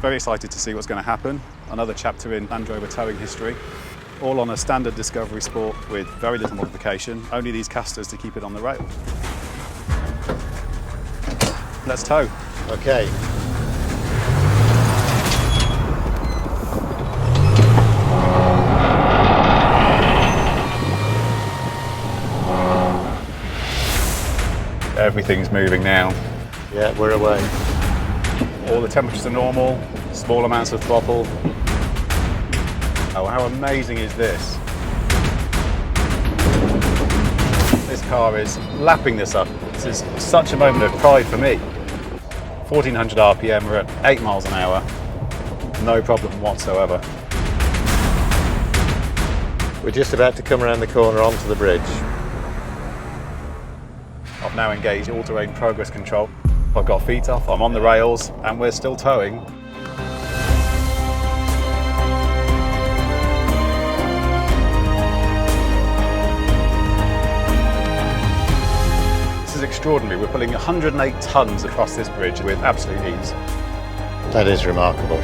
Very excited to see what's going to happen. Another chapter in Land Rover towing history. All on a standard Discovery Sport with very little modification. Only these casters to keep it on the rail. Let's tow. Okay. Everything's moving now. Yeah, we're away. All the temperatures are normal, small amounts of throttle. Oh, how amazing is this? This car is lapping this up. This is such a moment of pride for me. 1400 RPM, we're at 8 miles an hour. No problem whatsoever. We're just about to come around the corner onto the bridge. I've now engaged all-terrain progress control. I've got feet off, I'm on the rails, and we're still towing. This is extraordinary. We're pulling 108 tons across this bridge with absolute ease. That is remarkable.